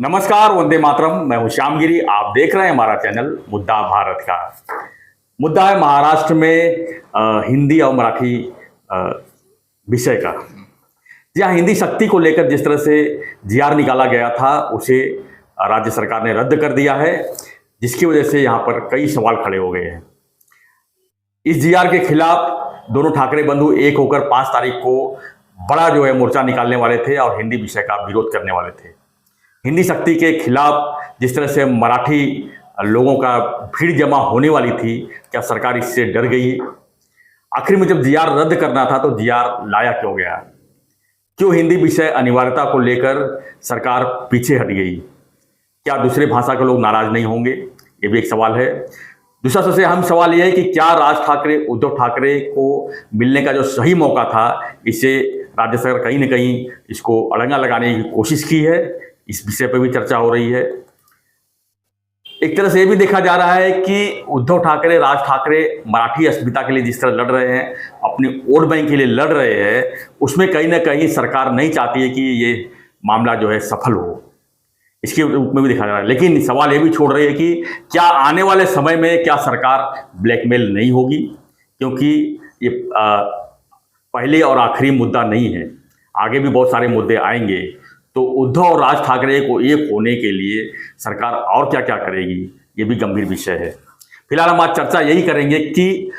नमस्कार, वंदे मातरम। मैं हूं श्यामगिरी। आप देख रहे हैं हमारा चैनल मुद्दा भारत का। मुद्दा है महाराष्ट्र में हिंदी और मराठी विषय का। जी हाँ, हिंदी शक्ति को लेकर जिस तरह से जीआर निकाला गया था उसे राज्य सरकार ने रद्द कर दिया है, जिसकी वजह से यहाँ पर कई सवाल खड़े हो गए हैं। इस जीआर के खिलाफ दोनों ठाकरे बंधु एक होकर 5 तारीख को बड़ा मोर्चा निकालने वाले थे और हिंदी विषय का विरोध करने वाले थे। हिंदी शक्ति के खिलाफ जिस तरह से मराठी लोगों का भीड़ जमा होने वाली थी, क्या सरकार इससे डर गई? आखिर में जब जीआर रद्द करना था तो जीआर लाया क्यों गया? क्यों हिंदी विषय अनिवार्यता को लेकर सरकार पीछे हट गई? क्या दूसरे भाषा के लोग नाराज नहीं होंगे? ये भी एक सवाल है। दूसरा सबसे अहम सवाल यह है कि क्या राज ठाकरे, उद्धव ठाकरे को मिलने का जो सही मौका था, इसे राज्य सरकार कहीं ना कहीं इसको अड़ंगा लगाने की कोशिश की है? इस विषय पर भी चर्चा हो रही है। एक तरह से यह भी देखा जा रहा है कि उद्धव ठाकरे, राज ठाकरे मराठी अस्मिता के लिए जिस तरह लड़ रहे हैं, अपने वोट बैंक के लिए लड़ रहे हैं, उसमें कहीं ना कहीं सरकार नहीं चाहती है कि ये मामला सफल हो। इसके रूप में भी देखा जा रहा है। लेकिन सवाल ये भी छोड़ रही है कि क्या आने वाले समय में क्या सरकार ब्लैकमेल नहीं होगी? क्योंकि ये पहले और आखिरी मुद्दा नहीं है, आगे भी बहुत सारे मुद्दे आएंगे। तो उद्धव और राज ठाकरे को एक होने के लिए सरकार और क्या क्या करेगी, ये भी गंभीर विषय है। फिलहाल हम आज चर्चा यही करेंगे कि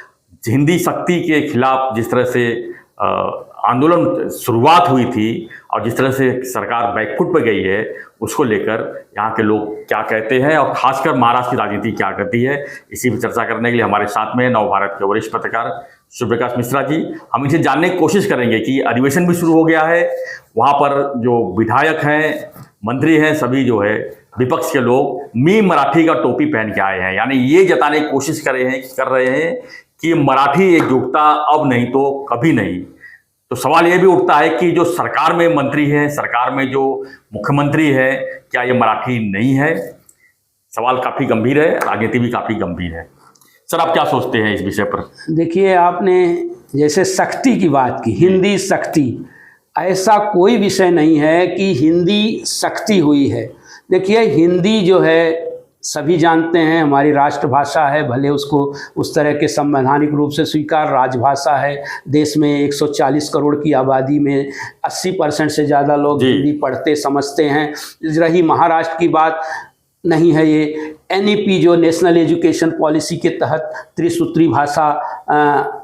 हिंदी शक्ति के खिलाफ जिस तरह से आंदोलन शुरुआत हुई थी और जिस तरह से सरकार बैकफुट पर गई है, उसको लेकर यहाँ के लोग क्या कहते हैं और खासकर महाराष्ट्र की राजनीति क्या करती है। इसी पर चर्चा करने के लिए हमारे साथ में नवभारत के वरिष्ठ पत्रकार शिवप्रकाश मिश्रा जी। हम इनसे जानने की कोशिश करेंगे कि अधिवेशन भी शुरू हो गया है, वहाँ पर जो विधायक हैं, मंत्री हैं, सभी विपक्ष के लोग मी मराठी का टोपी पहन के आए हैं, यानी ये जताने की कोशिश कर रहे हैं कि मराठी एकजुटता अब नहीं तो कभी नहीं। तो सवाल ये भी उठता है कि जो सरकार में मंत्री हैं, सरकार में जो मुख्यमंत्री है, क्या ये मराठी नहीं है? सवाल काफ़ी गंभीर है, राजनीति भी काफ़ी गंभीर है। सर, आप क्या सोचते हैं इस विषय पर? देखिए, आपने जैसे शक्ति की बात की, हिंदी शक्ति, ऐसा कोई विषय नहीं है कि हिंदी शक्ति हुई है। देखिए, हिंदी जो है सभी जानते हैं हमारी राष्ट्रभाषा है, भले उसको उस तरह के संवैधानिक रूप से स्वीकार राजभाषा है। देश में 140 करोड़ की आबादी में 80% से ज़्यादा लोग हिंदी पढ़ते समझते हैं। रही महाराष्ट्र की बात, नहीं है ये NEP जो नेशनल एजुकेशन पॉलिसी के तहत त्रिसूत्री भाषा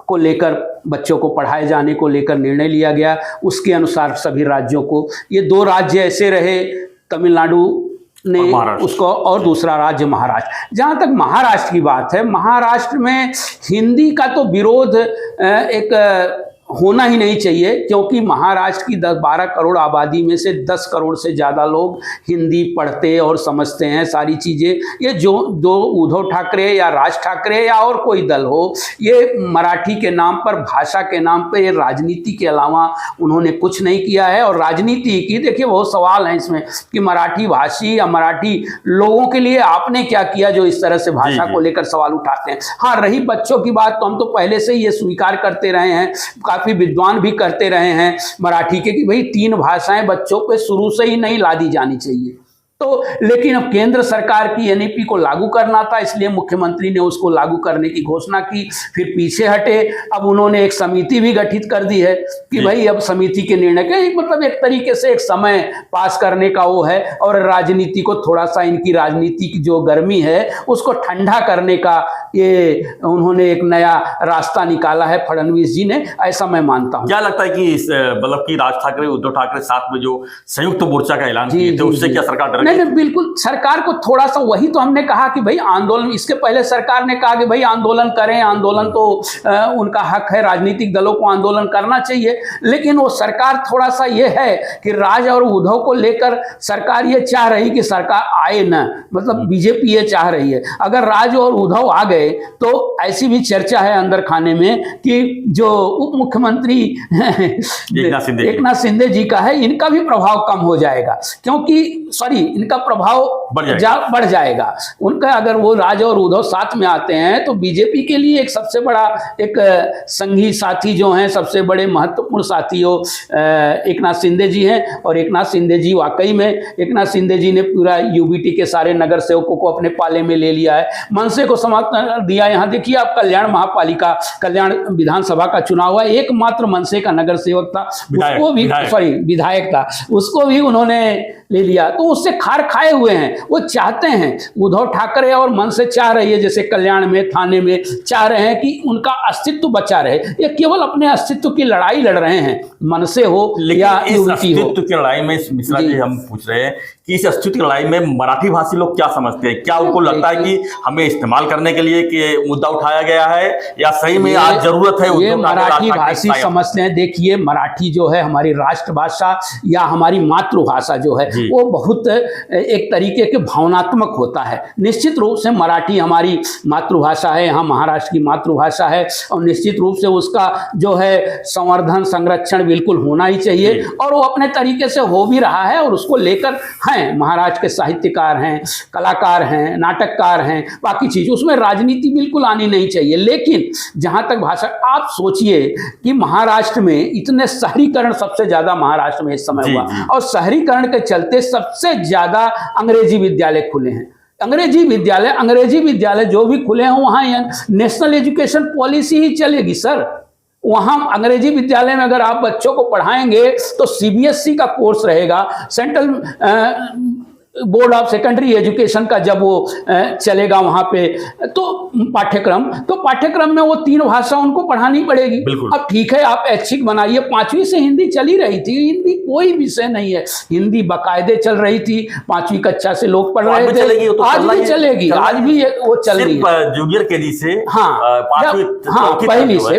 को लेकर बच्चों को पढ़ाए जाने को लेकर निर्णय लिया गया, उसके अनुसार सभी राज्यों को, ये 2 राज्य ऐसे रहे, तमिलनाडु ने उसको और दूसरा राज्य महाराष्ट्र। जहाँ तक महाराष्ट्र की बात है, महाराष्ट्र में हिंदी का तो विरोध एक होना ही नहीं चाहिए, क्योंकि महाराष्ट्र की 10-12 करोड़ आबादी में से 10 करोड़ से ज़्यादा लोग हिंदी पढ़ते और समझते हैं सारी चीज़ें। ये जो उद्धव ठाकरे या राज ठाकरे या और कोई दल हो, ये मराठी के नाम पर, भाषा के नाम पर, ये राजनीति के अलावा उन्होंने कुछ नहीं किया है। और राजनीति की देखिए बहुत सवाल हैं इसमें कि मराठी भाषी या मराठी लोगों के लिए आपने क्या किया जो इस तरह से भाषा को लेकर सवाल उठाते हैं। हाँ, रही बच्चों की बात, तो हम तो पहले से ही ये स्वीकार करते रहे हैं, काफी विद्वान भी करते रहे हैं मराठी के, कि भाई 3 भाषाएं बच्चों पे शुरू से ही नहीं लादी जानी चाहिए। तो लेकिन अब केंद्र सरकार की NEP को लागू करना था, इसलिए मुख्यमंत्री ने उसको लागू करने की घोषणा की, फिर पीछे हटे। अब उन्होंने एक समिति भी गठित कर दी है कि भाई अब समिति के निर्णय के मतलब एक तरीके से एक समय पास करने का वो है, और राजनीति को थोड़ा सा, इनकी राजनीति की जो गर्मी है उसको ठंडा करने का ये उन्होंने एक नया रास्ता निकाला है फडणवीस जी ने, ऐसा मैं मानता हूँ। क्या लगता है कि मतलब कि राज ठाकरे, उद्धव ठाकरे साथ में जो संयुक्त मोर्चा का ऐलान किए थे, उससे क्या सरकार नहीं, बिल्कुल सरकार को थोड़ा सा, वही तो हमने कहा कि भाई आंदोलन, इसके पहले सरकार ने कहा कि भाई आंदोलन करें, आंदोलन तो उनका हक है, राजनीतिक दलों को आंदोलन करना चाहिए। लेकिन वो सरकार थोड़ा सा ये है कि राज और उद्धव को लेकर सरकार ये चाह रही कि सरकार आए न, मतलब बीजेपी ये चाह रही है। अगर राज और उद्धव आ गए तो ऐसी भी चर्चा है अंदर खाने में कि जो उप मुख्यमंत्री एकनाथ शिंदे जी का है, इनका भी प्रभाव कम हो जाएगा, क्योंकि इनका प्रभाव बढ़ जाएगा। उनका अगर वो राज और उद्धव साथ में आते हैं तो बीजेपी के लिए एक सबसे बड़ा एक संगी साथी जो हैं, सबसे बड़े महत्वपूर्ण साथी हो एक नाथ शिंदे जी हैं। और एक नाथ शिंदे जी वाकई में, एक नाथ शिंदे जी ने पूरा यूबीटी के सारे नगर सेवकों को अपने पाले में ले लिया है, मनसे को समाप्त कर दिया। यहाँ देखिए आप कल्याण महापालिका, कल्याण विधानसभा का चुनाव हुआ, एकमात्र मनसे का नगर सेवक था, उसको भी विधायक था, उसको भी उन्होंने ले लिया। तो उससे खार खाए हुए हैं। वो चाहते हैं, उद्धव ठाकरे और मनसे चाह रही है, जैसे कल्याण में, थाने में चाह रहे हैं कि उनका अस्तित्व बचा रहे। ये केवल अपने अस्तित्व की लड़ाई लड़ रहे हैं, मनसे हो या यूबीटी हो। अस्तित्व की लड़ाई में मिश्रा जी हम पूछ रहे हैं कि इस अस्तित्व की लड़ाई में मराठी भाषी लोग क्या समझते हैं? क्या उनको लगता है कि हमें इस्तेमाल करने के लिए कि मुद्दा उठाया गया है, या सही में आज जरूरत है? ये मराठी भाषी समझते हैं। देखिए मराठी जो है हमारी राष्ट्रभाषा या हमारी मातृभाषा जो है वो बहुत एक तरीके के भावनात्मक होता है। निश्चित रूप से मराठी हमारी मातृभाषा है, यहाँ महाराष्ट्र की मातृभाषा है, और निश्चित रूप से उसका जो है संवर्धन संरक्षण बिल्कुल होना ही चाहिए, और वो अपने तरीके से हो भी रहा है। और उसको लेकर हैं महाराष्ट्र के साहित्यकार हैं, कलाकार हैं, नाटककार हैं, बाकी चीज, उसमें राजनीति बिल्कुल आनी नहीं चाहिए। लेकिन जहां तक भाषा, आप सोचिए कि महाराष्ट्र में इतने शहरीकरण सबसे ज्यादा महाराष्ट्र में इस समय हुआ, और शहरीकरण के चलते सबसे ज्यादा अंग्रेजी विद्यालय खुले हैं। अंग्रेजी विद्यालय जो भी खुले हैं वहां नेशनल एजुकेशन पॉलिसी ही चलेगी सर। वहां अंग्रेजी विद्यालय में अगर आप बच्चों को पढ़ाएंगे तो सीबीएसई का कोर्स रहेगा, central board of secondary education का जब वो चलेगा वहां पे, तो पाठ्यक्रम में वो 3 भाषा उनको पढ़ानी पड़ेगी। अब ठीक है आप ऐच्छिक बनाइए, 5वीं से हिंदी चली रही थी, हिंदी कोई विषय नहीं है, हिंदी बाकायदे चल रही थी, 5वीं कक्षा से लोग पढ़ रहे थे, आज भी चलेगी, आज भी वो चल रही है जूनियर केजी से।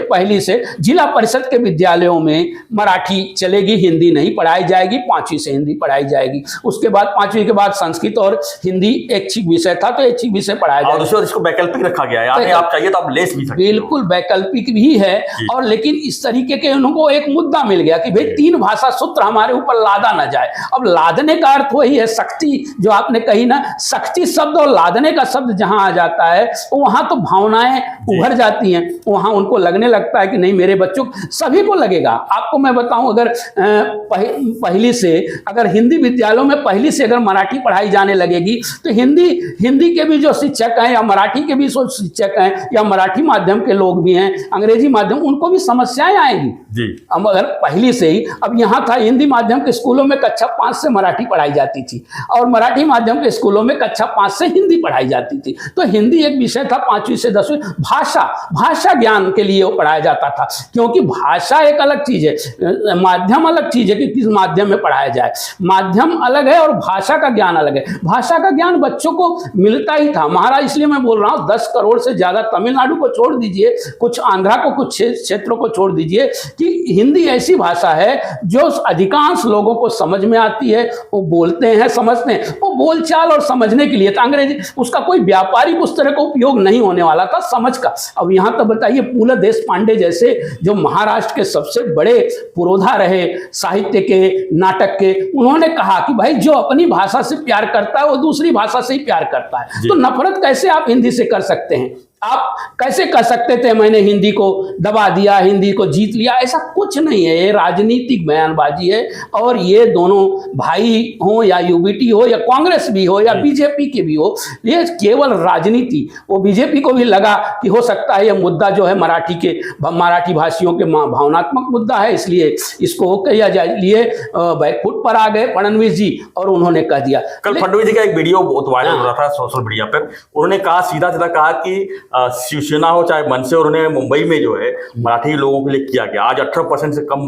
पहली से जिला परिषद के विद्यालयों में मराठी चलेगी, हिंदी नहीं पढ़ाई जाएगी, 5वीं से हिंदी पढ़ाई जाएगी। उसके बाद 5वीं के बाद संस्कृत और हिंदी ऐच्छिक विषय था, तो ऐच्छिक विषय पढ़ाया जाएगा। और इसको वैकल्पिक रखा गया है, यानी आप चाहिए तो आप ले भी सकते हैं। बिल्कुल वैकल्पिक भी है। और लेकिन इस तरीके के उनको एक मुद्दा मिल गया कि भाई 3 भाषा सूत्र हमारे ऊपर लादा ना जाए। अब लादने का अर्थ वही है, शक्ति जो आपने कही ना, शक्ति शब्द और लादने का शब्द जहां आ जाता है वहां तो भावनाएं उभर जाती हैं, वहां उनको लगने लगता है कि नहीं मेरे बच्चों, सभी को लगेगा। आपको मैं बताऊं, अगर पहली से अगर हिंदी विद्यालयों में पहली से अगर मराठी पढ़ाई जाने लगेगी तो हिंदी के भी जो शिक्षक हैं या मराठी के भी शिक्षक हैं या मराठी माध्यम के लोग भी हैं, अंग्रेजी माध्यम, उनको भी समस्याएं आएंगी जी। अब अगर पहली से ही, अब यहाँ था हिंदी माध्यम के स्कूलों में कक्षा 5 से मराठी पढ़ाई जाती थी, और मराठी माध्यम के स्कूलों में कक्षा 5 से हिंदी पढ़ाई जाती थी। तो हिंदी एक विषय था 5वीं से 10वीं। भाषा ज्ञान के लिए वो पढ़ाया जाता था, क्योंकि भाषा एक अलग चीज है, माध्यम अलग चीज है कि किस माध्यम में पढ़ाया जाए। माध्यम अलग है और भाषा का ज्ञान अलग है। भाषा का ज्ञान बच्चों को मिलता ही था महाराज, इसलिए मैं बोल रहा हूं 10 करोड़ से ज्यादा, तमिलनाडु को छोड़ दीजिए, कुछ आंध्रा को, कुछ क्षेत्रों को छोड़ दीजिए, कि हिंदी ऐसी भाषा है जो अधिकांश लोगों को समझ में आती है, वो बोलते हैं, समझते हैं। वो बोलचाल और समझने के लिए था, अंग्रेजी उसका कोई व्यापारिक उस तरह का उपयोग नहीं होने वाला था, समझ का। अब यहां तक बताइए, पूला देश पांडे जैसे जो महाराष्ट्र के सबसे बड़े पुरोधा रहे साहित्य के, नाटक के, उन्होंने कहा कि भाई जो अपनी भाषा से प्यार करता है वो दूसरी भाषा से ही प्यार करता है। तो नफरत कैसे आप हिंदी से कर सकते हैं? आप कैसे कह सकते थे मैंने हिंदी को दबा दिया, हिंदी को जीत लिया? ऐसा कुछ नहीं है, ये राजनीतिक बयानबाजी है। और ये दोनों भाई हो या यूबीटी हो या कांग्रेस भी हो या बीजेपी के भी हो, ये केवल राजनीति। वो बीजेपी को भी लगा कि हो सकता है ये मुद्दा जो है मराठी भाषियों के भावनात्मक मुद्दा है, इसलिए इसको किया जाए, लिए बैकफुट पर आ गए फडणवीस जी और उन्होंने कह दिया। कल फडणवीस जी का एक वीडियो बहुत वायरल हो रहा था सोशल मीडिया पर, उन्होंने कहा, सीधा सीधा कहा कि शिवसेना हो चाहे मनसे, और उन्होंने मुंबई में जो है मराठी लोगों के लिए किया गया। आज 18% से कम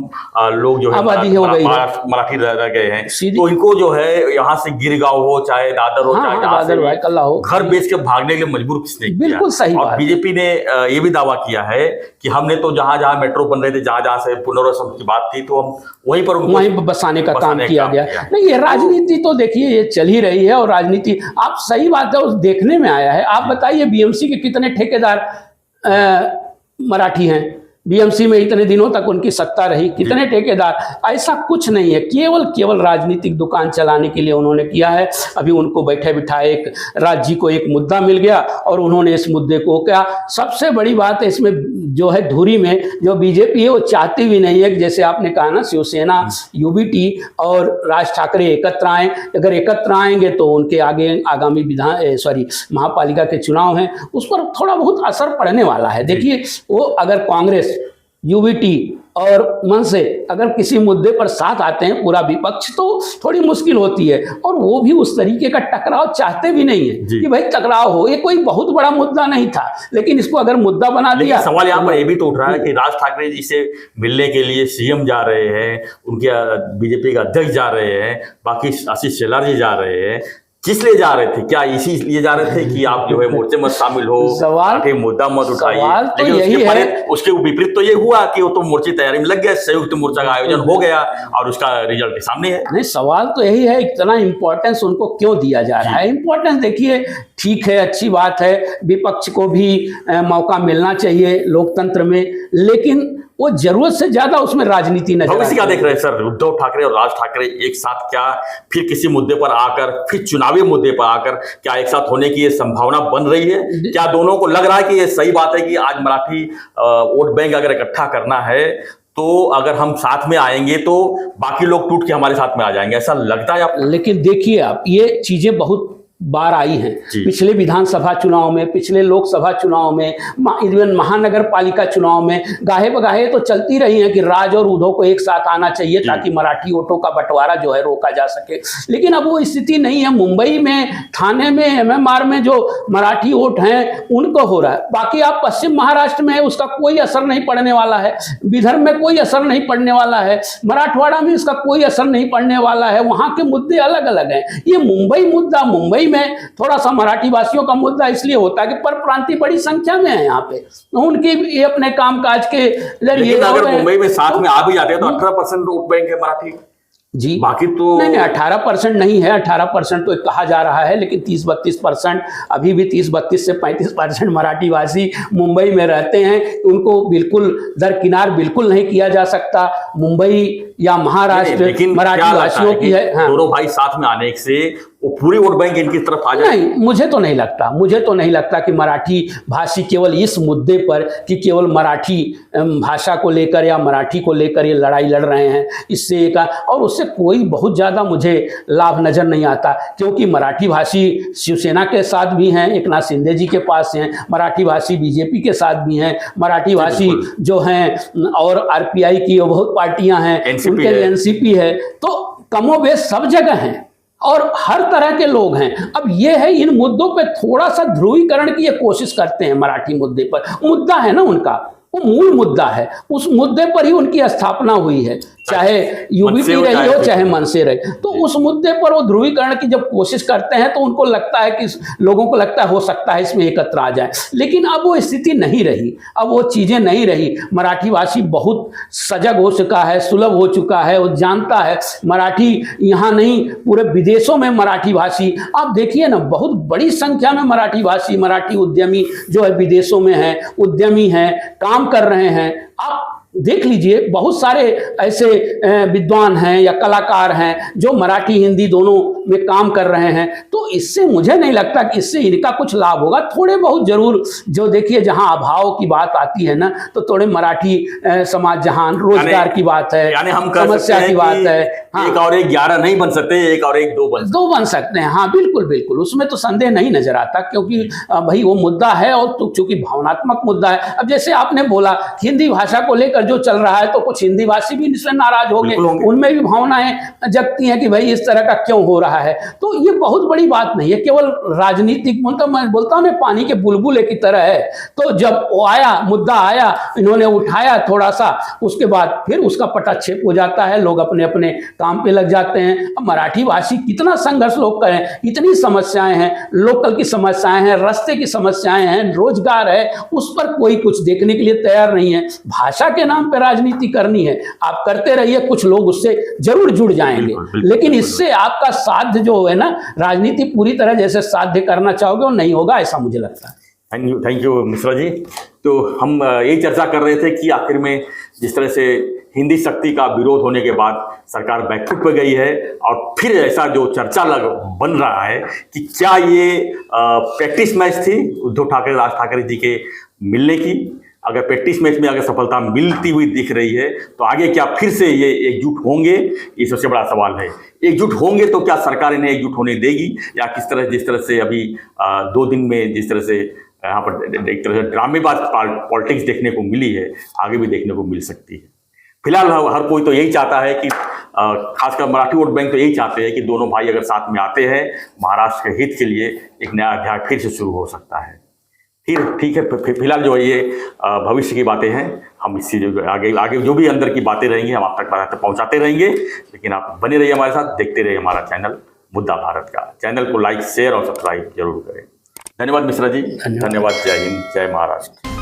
लोग जो है मराठी रह गए हैं। तो इनको जो है यहाँ से गिरगांव हो चाहे दादर हो, चाहे कल्ला हो, घर बेच के भागने के लिए मजबूर किसने किया? बिल्कुल सही। और बीजेपी ने ये भी दावा किया है कि हमने तो जहां जहां मेट्रो बन रहे थे, जहां जहां से पुनर्वसन की बात थी, तो हम वहीं पर बसाने का काम किया गया। नहीं, ये राजनीति तो देखिए ये चल ही रही है, और राजनीति, आप सही बात है, उस देखने में आया है। आप बताइए बीएमसी के कितने ठेकेदार मराठी हैं? बीएमसी में इतने दिनों तक उनकी सत्ता रही, कितने ठेकेदार, ऐसा कुछ नहीं है। केवल राजनीतिक दुकान चलाने के लिए उन्होंने किया है। अभी उनको बैठे बिठाए एक राज्य जी को एक मुद्दा मिल गया और उन्होंने इस मुद्दे को क्या, सबसे बड़ी बात है इसमें जो है धुरी में जो बीजेपी है वो चाहती भी नहीं है कि जैसे आपने कहा ना शिवसेना, यूबीटी और राज ठाकरे एकत्र आए। अगर एकत्र आएंगे तो उनके आगे आगामी महापालिका के चुनाव हैं, उस पर थोड़ा बहुत असर पड़ने वाला है। देखिए वो अगर कांग्रेस, यूबीटी और मनसे अगर किसी मुद्दे पर साथ आते हैं पूरा विपक्ष, तो थोड़ी मुश्किल होती है। और वो भी उस तरीके का टकराव चाहते भी नहीं है कि भाई टकराव हो। ये कोई बहुत बड़ा मुद्दा नहीं था, लेकिन इसको अगर मुद्दा बना दिया। सवाल यहाँ पर ये भी तो उठ रहा है कि राज ठाकरे जी से मिलने के लिए सीएम जा रहे हैं, उनके बीजेपी का अध्यक्ष जा रहे हैं, बाकी आशीष शेलार जी जा रहे हैं, किस लिए जा रहे थे? क्या इसीलिए जा रहे थे कि आप जो है मोर्चे मत शामिल हो, सवाल मुद्दा मत उठाइए? तो यही है, उसके विपरीत तो ये हुआ कि वो तो मोर्चे तैयारी में लग गए, संयुक्त मोर्चा का आयोजन हो गया और उसका रिजल्ट सामने है। नहीं, सवाल तो यही है इतना इंपॉर्टेंस उनको क्यों दिया जा रहा है? इंपॉर्टेंस देखिए ठीक है, अच्छी बात है, विपक्ष को भी मौका मिलना चाहिए लोकतंत्र में, लेकिन वो जरूरत से ज्यादा उसमें राजनीति नजर आती है। क्या देख रहे हैं सर, उद्धव ठाकरे और राज ठाकरे एक साथ क्या फिर किसी मुद्दे पर आकर, फिर चुनावी मुद्दे पर आकर क्या एक साथ होने की ये संभावना बन रही है? क्या दोनों को लग रहा है कि ये सही बात है कि आज मराठी वोट बैंक अगर इकट्ठा करना है तो अगर हम साथ में आएंगे तो बाकी लोग टूट के हमारे साथ में आ जाएंगे, ऐसा लगता है आपको? लेकिन देखिए आप, ये चीजें बहुत बार आई हैं, पिछले विधानसभा चुनाव में, पिछले लोकसभा चुनाव में, इवन महानगर पालिका चुनाव में गाहे बगाहे तो चलती रही हैं कि राज और उद्धव को एक साथ आना चाहिए ताकि मराठी वोटों का बंटवारा जो है रोका जा सके। लेकिन अब वो स्थिति नहीं है। मुंबई में, थाने में, एमएमआर में जो मराठी वोट हैं उनको हो रहा है। बाकी आप पश्चिम महाराष्ट्र में उसका कोई असर नहीं पड़ने वाला है, विदर्भ में कोई असर नहीं पड़ने वाला है, मराठवाड़ा में इसका कोई असर नहीं पड़ने वाला है। वहां के मुद्दे अलग अलग हैं। ये मुंबई मुद्दा, मुंबई में थोड़ा सा मराठी वासियों का मुद्दा इसलिए होता है कि परप्रांतीय बड़ी संख्या में है यहाँ पे, उनके ये अपने कामकाज के जरिए। अगर मुंबई में साथ में आ भी जाते हैं तो 18% वोट बैंक है मराठी जी, बाकी तो नहीं 18% नहीं है, 18% तो कहा जा रहा है, लेकिन 30-32% अभी भी 30-32 से 35% मराठीवासी मुंबई में रहते हैं। उनको बिल्कुल दरकिनार बिल्कुल नहीं किया जा सकता। मुंबई या महाराष्ट्र मराठी वासियों की है। हाँ। दोनों भाई साथ में आने से वो पूरी वोट बैंक इनकी तरफ आ जाए? नहीं, मुझे तो नहीं लगता कि मराठी भाषी केवल इस मुद्दे पर कि केवल मराठी भाषा को लेकर या मराठी को लेकर ये लड़ाई लड़ रहे हैं, इससे एक और उससे कोई बहुत ज़्यादा मुझे लाभ नज़र नहीं आता। क्योंकि मराठी भाषी शिवसेना के साथ भी हैं, एकनाथ शिंदे जी के पास हैं, मराठी भाषी बीजेपी के साथ भी हैं, मराठी भाषी जो हैं और आरपीआई की बहुत पार्टियां हैं, उनके एनसीपी है, तो कमोबेश सब जगह हैं और हर तरह के लोग हैं। अब ये है, इन मुद्दों पे थोड़ा सा ध्रुवीकरण की ये कोशिश करते हैं। मराठी मुद्दे पर मुद्दा है ना उनका, वो मूल मुद्दा है, उस मुद्दे पर ही उनकी स्थापना हुई है, चाहे यूबीपी रही हो चाहे मनसे रही। तो उस मुद्दे पर वो ध्रुवीकरण की जब कोशिश करते हैं तो उनको लगता है कि लोगों को लगता है हो सकता है इसमें एकत्र आ जाए। लेकिन अब वो स्थिति नहीं रही, अब वो चीज़ें नहीं रही। मराठीवासी बहुत सजग हो चुका है, सुलभ हो चुका है, वो जानता है मराठी यहाँ नहीं पूरे विदेशों में मराठी भाषी। आप देखिए ना, बहुत बड़ी संख्या में मराठी भाषी, मराठी उद्यमी जो है विदेशों में हैं, उद्यमी हैं, काम कर रहे हैं। आप देख लीजिए, बहुत सारे ऐसे विद्वान हैं या कलाकार हैं जो मराठी हिंदी दोनों में काम कर रहे हैं। तो इससे मुझे नहीं लगता कि इससे इनका कुछ लाभ होगा। थोड़े बहुत जरूर, जो देखिए जहां अभाव की बात आती है ना, तो थोड़े मराठी समाज, जहां रोजगार की बात है, यानी हम समस्या की बात है, हाँ, एक और एक 11 नहीं बन सकते, एक और एक 2 बन सकते हैं। हाँ बिल्कुल बिल्कुल, उसमें तो संदेह नहीं नजर आता, क्योंकि भाई वो मुद्दा है और तो चूंकि भावनात्मक मुद्दा है। अब जैसे आपने बोला हिंदी भाषा को लेकर जो चल रहा है, तो कुछ हिंदी भाषी भी इससे नाराज हो गए, उनमें भी भावनाएं जगती हैं कि भाई इस तरह का क्यों हो रहा है। तो ये बहुत बड़ी बात नहीं है, केवल राजनीतिक, मतलब मैं बोलता हूँ पानी के बुलबुले की तरह है। तो जब वो आया, मुद्दा आया, इन्होंने उठाया थोड़ा सा, उसके बाद फिर उसका पटाक्षेप हो जाता है, लोग अपने अपने काम पे लग जाते हैं। अब मराठी भाषी कितना संघर्ष लोग करें, इतनी समस्याएं हैं, लोकल की समस्याएं हैं, रास्ते की समस्याएं हैं, रोजगार है, उस पर कोई कुछ देखने के लिए तैयार नहीं है। भाषा के नाम पे राजनीति करनी है, आप करते रहिए, कुछ लोग उससे जरूर जुड़ जाएंगे, लेकिन इससे आपका साध्य जो है ना, राजनीति पूरी तरह जैसे साध्य करना चाहोगे वो नहीं होगा, ऐसा मुझे लगता है। Thank you Mishra ji. तो हम यही चर्चा कर रहे थे कि आखिर में जिस तरह से हिंदी शक्ति का विरोध होने के बाद सरकार बैकफुट पे गई है और फिर ऐसा जो चर्चा बन रहा है कि क्या ये प्रैक्टिस मैच थी उद्धव ठाकरे राज ठाकरे जी के मिलने की। अगर प्रैक्टिस मैच में अगर सफलता मिलती हुई दिख रही है तो आगे क्या फिर से ये एकजुट होंगे, ये सबसे बड़ा सवाल है। एकजुट होंगे तो क्या सरकार इन्हें एकजुट होने देगी, या जिस तरह से अभी 2 दिन में जिस तरह से यहाँ पर एक तरह से ड्रामेबाज पॉलिटिक्स देखने को मिली है, आगे भी देखने को मिल सकती है। फिलहाल हर कोई तो यही चाहता है कि खासकर मराठी वोट बैंक तो यही चाहते हैं कि दोनों भाई अगर साथ में आते हैं महाराष्ट्र के हित के लिए एक नया अध्याय फिर से शुरू हो सकता है। फिर ठीक है, फिलहाल जो है ये भविष्य की बातें हैं। हम इससे जो आगे जो भी अंदर की बातें रहेंगी हम आप तक पहुंचाते रहेंगे। लेकिन आप बने रहिए हमारे साथ, देखते रहिए हमारा चैनल मुद्दा भारत का। चैनल को लाइक शेयर और सब्सक्राइब जरूर करें। धन्यवाद मिश्रा जी, धन्यवाद। जय हिंद, जय महाराष्ट्र।